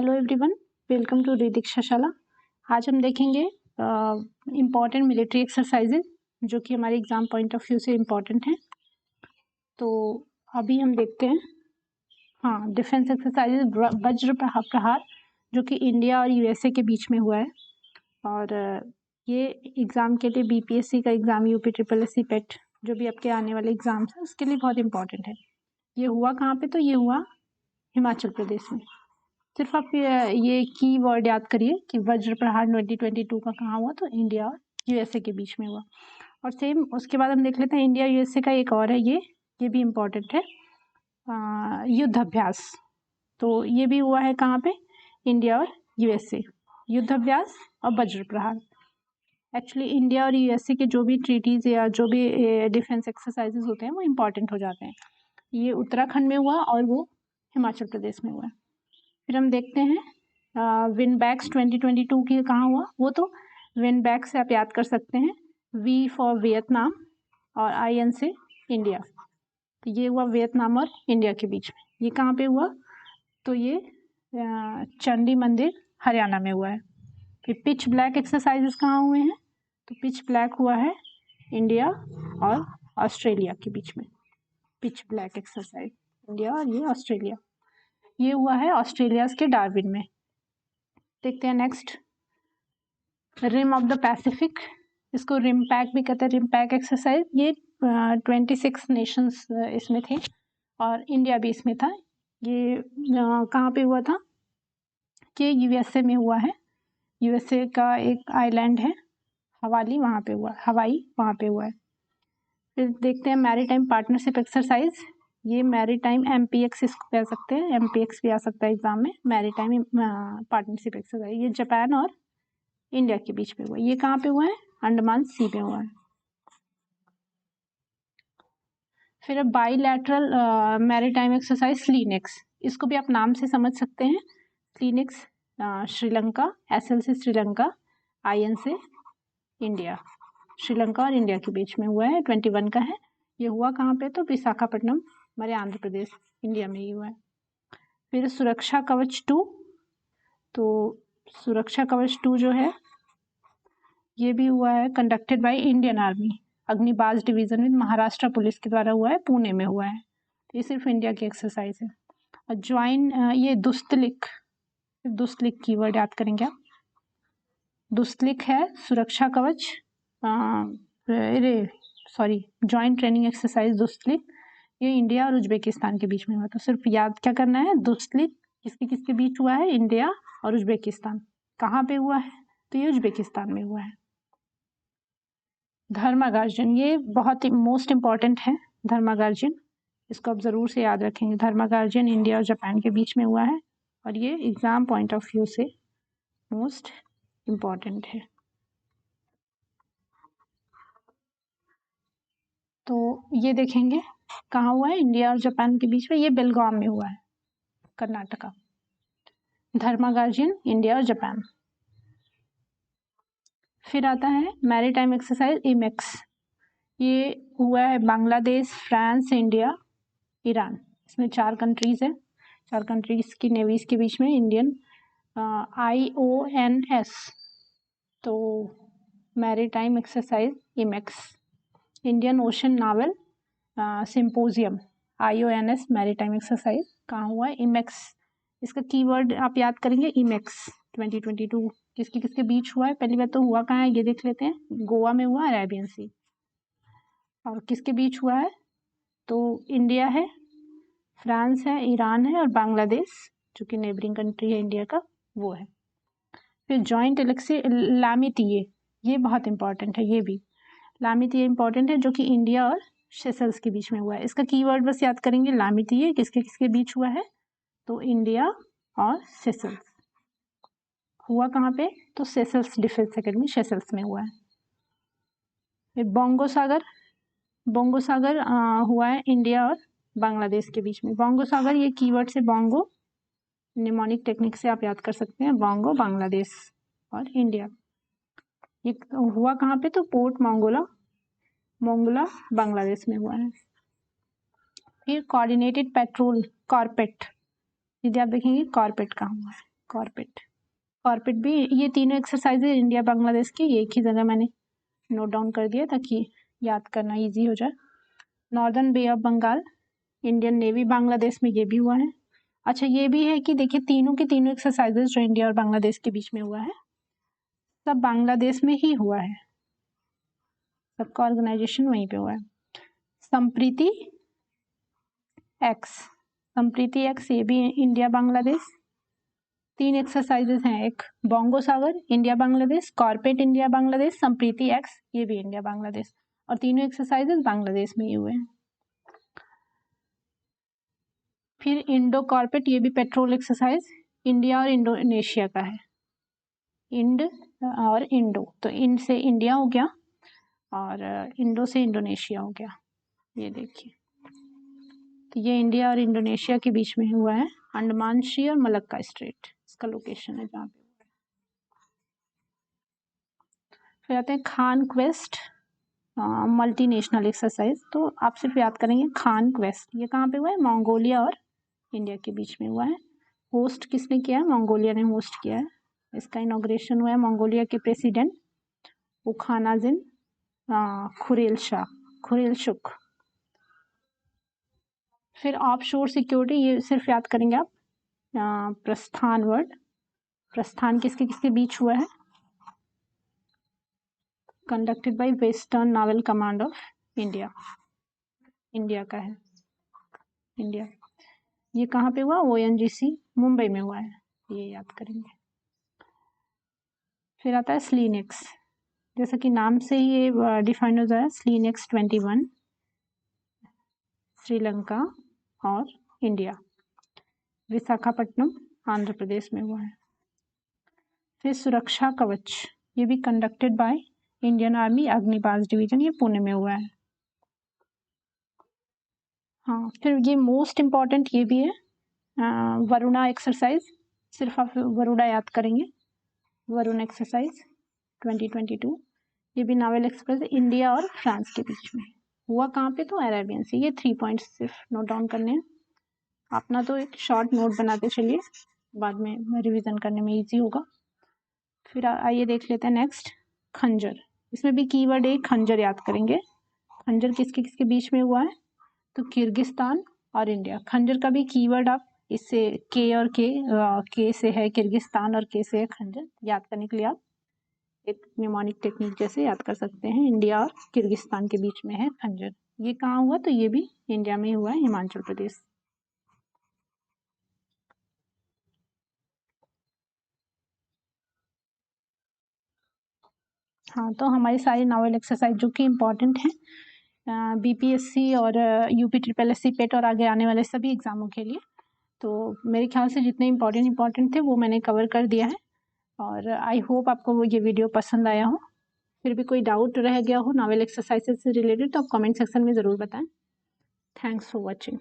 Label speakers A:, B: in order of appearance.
A: Hello everyone, welcome to दीक्षा शाला। आज हम देखेंगे इम्पॉर्टेंट मिलिट्री एक्सरसाइजेज जो कि हमारे एग्जाम पॉइंट ऑफ व्यू से इम्पॉर्टेंट हैं। तो अभी हम देखते हैं डिफेंस एक्सरसाइजेज वज्र प्रहार जो कि इंडिया और यूएसए के बीच में हुआ है। और ये एग्ज़ाम के लिए बीपीएससी का एग्ज़ाम, यूपी SSC पेट जो भी आपके आने वाले एग्ज़ाम्स हैं उसके लिए बहुत इंपॉर्टेंट है। ये हुआ कहाँ पे? तो ये हुआ हिमाचल प्रदेश में। सिर्फ आप ये की वर्ड याद करिए कि वज्र प्रहार 2022 का कहाँ हुआ, तो इंडिया और यूएसए के बीच में हुआ। और सेम उसके बाद हम देख लेते हैं इंडिया यूएसए का एक और है, ये भी इम्पोर्टेंट है, युद्ध अभ्यास। तो ये भी हुआ है कहाँ पे? इंडिया और यूएसए, युद्ध अभ्यास और वज्र प्रहार। एक्चुअली इंडिया और यूएसए के जो भी ट्रीटीज़ या जो भी डिफेंस एक्सरसाइजेज होते हैं वो इम्पॉर्टेंट हो जाते हैं। ये उत्तराखंड में हुआ और वो हिमाचल प्रदेश में हुआ है। फिर हम देखते हैं विनबैक्स 2022 की कहाँ हुआ। वो तो विनबैक्स से आप याद कर सकते हैं, वी फॉर वियतनाम और IN से इंडिया। तो ये हुआ वियतनाम और इंडिया के बीच में। ये कहाँ पे हुआ? तो ये चंडी मंदिर हरियाणा में हुआ है। फिर पिच ब्लैक एक्सरसाइजेस कहाँ हुए हैं? तो पिच ब्लैक हुआ है इंडिया और ऑस्ट्रेलिया के बीच में। पिच ब्लैक एक्सरसाइज इंडिया और ये ऑस्ट्रेलिया, ये हुआ है ऑस्ट्रेलिया के डार्विन में। देखते हैं next, rim of the Pacific, इसको रिम पैक भी कहते हैं, रिम पैक एक्सरसाइज। ये 26 नेशंस इसमें थे और इंडिया भी इसमें था। ये कहाँ पे हुआ था? कि यूएसए में हुआ है। यूएसए का एक आइलैंड है हवाई, वहाँ पे हुआ है। फिर देखते हैं मैरीटाइम पार्टनरशिप एक्सरसाइज। ये मैरीटाइम MPX इसको कह सकते हैं, MPX भी आ सकता है एग्जाम में। मैरीटाइम पार्टनरशिप एक्सरसाइज ये जापान और इंडिया के बीच में हुआ। ये कहाँ पे हुआ है? अंडमान सी में हुआ है। फिर अब बाईलैटरल मैरीटाइम एक्सरसाइज स्लीनेक्स, इसको भी आप नाम से समझ सकते हैं। स्लीनेक्स श्रीलंका, SL से श्रीलंका, IN से इंडिया। श्रीलंका और इंडिया के बीच में हुआ है, 21 का है। ये हुआ कहाँ पे? तो विशाखापट्टनम, हमारे आंध्र प्रदेश, इंडिया में ही हुआ है। फिर सुरक्षा कवच 2, तो सुरक्षा कवच 2 जो है ये भी हुआ है conducted by Indian Army, Agnibaaz division में महाराष्ट्र पुलिस के द्वारा हुआ है, पुणे में हुआ है। ये सिर्फ इंडिया की एक्सरसाइज है। और ज्वाइन ये दुस्तलिक कीवर्ड याद करेंगे आप। दुस्तलिक है सुरक्षा कवच, ज्वाइंट ट्रेनिंग एक्सरसाइज दुस्तलिक, ये इंडिया और उज्बेकिस्तान के बीच में हुआ। तो सिर्फ याद क्या करना है, दुस्तलिक किसके किसके बीच हुआ है? इंडिया और उज्बेकिस्तान। कहाँ पे हुआ है? तो ये उज्बेकिस्तान में हुआ है। धर्मागार्जन, ये बहुत ही मोस्ट इम्पॉर्टेंट है। धर्मागार्जन, इसको आप ज़रूर से याद रखेंगे। धर्मागार्जन इंडिया और जापान के बीच में हुआ है और ये एग्ज़ाम पॉइंट ऑफ व्यू से मोस्ट इम्पॉर्टेंट है। तो ये देखेंगे कहाँ हुआ है? इंडिया और जापान के बीच में। ये बेलगाम में हुआ है, कर्नाटका। धर्मागार्जन इंडिया और जापान। फिर आता है मैरीटाइम एक्सरसाइज IMEX, ये हुआ है बांग्लादेश, फ्रांस, इंडिया, ईरान। इसमें 4 कंट्रीज़ है, 4 कंट्रीज़ की नेवीज़ के बीच में। इंडियन IONS, तो maritime exercise IMEX। Indian ocean novel symposium, IONS maritime exercise कहाँ हुआ है? IMEX। इसका कीवर्ड आप याद करेंगे, IMEX 2022 किसके किसके बीच हुआ है? पहली बात तो हुआ कहाँ है ये देख लेते हैं। गोवा में हुआ, अरेबियन सी। और किसके बीच हुआ है? तो इंडिया है, फ्रांस है, ईरान है और बांग्लादेश जो कि नेबरिंग कंट्री है इंडिया का, वो है। फिर जॉइंट लामितीये, ये बहुत इंपॉर्टेंट है। ये भी लामितीये इंपॉर्टेंट है जो कि इंडिया और सेशल्स के बीच में हुआ है। इसका कीवर्ड बस याद करेंगे, लामितीये किसके किसके बीच हुआ है? तो इंडिया और सेशल्स। हुआ कहाँ पे? तो सेशल्स डिफेंस एकेडमी सेशल्स में हुआ है। फिर बोंगो सागर हुआ है इंडिया और बांग्लादेश के बीच में। बोंगो सागर, ये कीवर्ड से बोंगो निमोनिक टेक्निक से आप याद कर सकते हैं। बोंगो बांग्लादेश और इंडिया। ये हुआ कहाँ पे? तो पोर्ट मोंगोला बांग्लादेश में हुआ है। फिर कोऑर्डिनेटेड पेट्रोल कॉर्पेट, यदि आप देखेंगे कॉर्पेट कहाँ हुआ है? कॉर्पेट। कॉर्पेट भी, ये तीनों एक्सरसाइजेज इंडिया बांग्लादेश की एक ही जगह मैंने नोट डाउन कर दिया ताकि याद करना इजी हो जाए। Northern Bay of Bengal, Indian Navy Bangladesh में ये भी हुआ है। अच्छा ये भी है कि देखिए तीनों के तीनों एक्सरसाइजेज जो इंडिया और बांग्लादेश के बीच में हुआ है सब बांग्लादेश में ही हुआ है, सबका ऑर्गेनाइजेशन वहीं पे हुआ है। संप्रीति एक्स, संप्रीति एक्स ये भी इंडिया बांग्लादेश। तीन एक्सरसाइजेज हैं, एक बोंगो सागर India Bangladesh, कॉर्पेट India Bangladesh, Sampriti x ये भी इंडिया बांग्लादेश, और तीनों एक्सरसाइजेज बांग्लादेश में ही हुए हैं। फिर इंडो कॉर्पेट, ये भी पेट्रोल एक्सरसाइज इंडिया और इंडोनेशिया का है। इंड और इंडो, तो इंड से इंडिया हो गया और इंडो से इंडोनेशिया हो गया। ये देखिए, तो ये इंडिया और इंडोनेशिया के बीच में हुआ है, अंडमान सी और मलक्का स्ट्रेट इसका लोकेशन है जहाँ पे। फिर आते हैं खान क्वेस्ट मल्टीनेशनल एक्सरसाइज, तो आप सिर्फ याद करेंगे खान क्वेस्ट ये कहाँ पे हुआ है, मंगोलिया और इंडिया के बीच में हुआ है। होस्ट किसने किया है, मंगोलिया ने होस्ट किया है। इसका इनॉग्रेशन हुआ है मंगोलिया के प्रेसिडेंट उखानाजिन खुरेलशुक। फिर ऑफशोर सिक्योरिटी, ये सिर्फ याद करेंगे आप। प्रस्थान वर्ड, प्रस्थान किसके किसके बीच हुआ है, conducted bye western novel command of India, India का है इंडिया। ये कहाँ पे हुआ, ONGC मुंबई में हुआ है, ये याद करेंगे। फिर आता है स्लीनेक्स, जैसा कि नाम से ही ये डिफाइन हो जाए, स्लीनेक्स 21 श्रीलंका और इंडिया, विशाखापट्टनम आंध्र प्रदेश में हुआ है। फिर सुरक्षा कवच, ये भी conducted by Indian Army Agnibaaz division, ये पुणे में हुआ है। हाँ, फिर ये मोस्ट इम्पॉर्टेंट ये भी है वरुणा एक्सरसाइज, सिर्फ आप वरुणा याद करेंगे, वरुण एक्सरसाइज 2022, ये भी नावल एक्सप्रेस इंडिया और फ्रांस के बीच में हुआ, कहाँ पे, तो अरेबियन सी। ये 3 पॉइंट्स सिर्फ नोट डाउन करने हैं, अपना तो एक शॉर्ट नोट बनाते चलिए, बाद में रिवीजन करने में इजी होगा। फिर आइए देख लेते हैं नेक्स्ट, खंजर, इसमें भी कीवर्ड है खंजर याद करेंगे। खंजर किसके किसके बीच में हुआ है, तो किर्गिस्तान और इंडिया। खंजर का भी कीवर्ड आप इससे के और के से है किर्गिस्तान और के से है खंजर, याद करने के लिए आप एक न्यूमोनिक टेक्निक जैसे याद कर सकते हैं। इंडिया और किर्गिस्तान के बीच में है खंजर, ये कहाँ हुआ, तो ये भी इंडिया में हुआ है, हिमाचल प्रदेश। हाँ, तो हमारी सारी नावल एक्सरसाइज जो कि इम्पॉर्टेंट हैं BPSC और UP-SSC पेट और आगे आने वाले सभी एग्ज़ामों के लिए, तो मेरे ख्याल से जितने इम्पॉर्टेंट थे वो मैंने कवर कर दिया है, और आई होप आपको ये वीडियो पसंद आया हो। फिर भी कोई डाउट रह गया हो नावल एक्सरसाइजेज से रिलेटेड तो आप कमेंट सेक्शन में ज़रूर बताएं। Thanks for watching.